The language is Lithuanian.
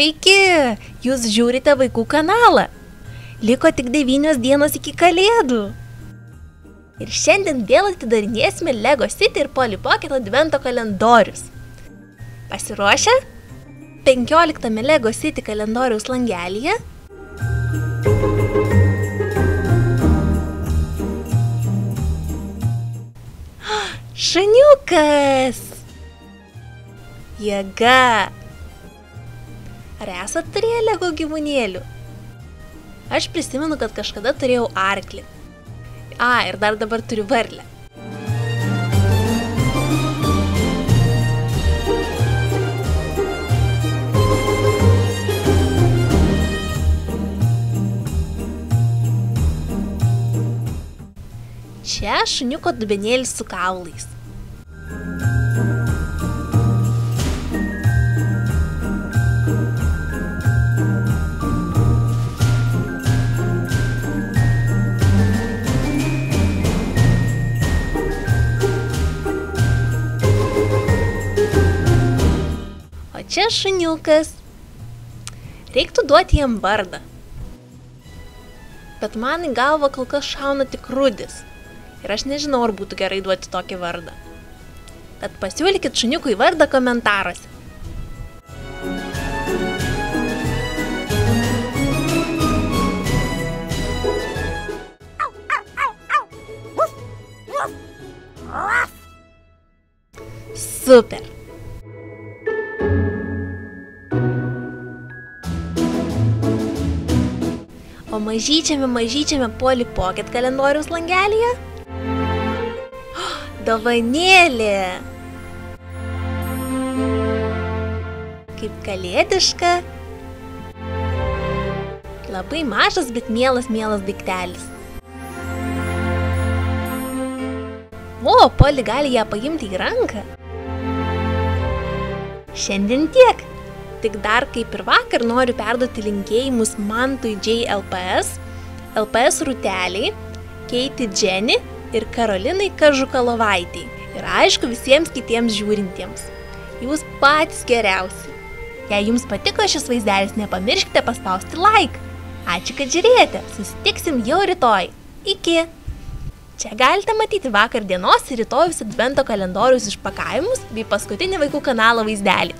Sveiki! Jūs žiūrite vaikų kanalą. Liko tik 9 dienos iki kalėdų. Ir šiandien vėl atidarinėsime Lego City ir Polly Pocket advento kalendorius. Pasiruošę? 15 Lego City kalendoriaus langelyje šuniukas! Jėga! Ar esat turėję Lego gyvūnėlių? Aš prisimenu, kad kažkada turėjau arklį. Ir dar dabar turiu varlę. Čia šuniuko dubenėlis su kaulais. O čia šuniukas. Reiktų duoti jam vardą. Bet man į galvą kol kas šauna tik Rudis. Ir aš nežinau, ar būtų gerai duoti tokį vardą. Tad pasiūlykit šuniukui vardą komentaruose. Super! O mažyčiame Polly Pocket kalendoriaus langelyje dovanėlė. Kaip kalėdiška. Labai mažas, bet mielas daiktelis. O, Polly gali ją paimti į ranką. Šiandien tiek. Tik dar kaip ir vakar noriu perduoti linkėjimus Mantui J. LPS Rūteliai, Keiti Jenny ir Karolinai Kažukalovaitei. Ir aišku visiems kitiems žiūrintiems. Jūs patys geriausi. Jei jums patiko šis vaizdelis, nepamirškite paspausti like. Ačiū, kad žiūrėjote. Susitiksim jau rytoj. Iki! Čia galite matyti vakar dienos ir rytojus advento kalendoriaus išpakavimus bei paskutinį vaikų kanalo vaizdelį.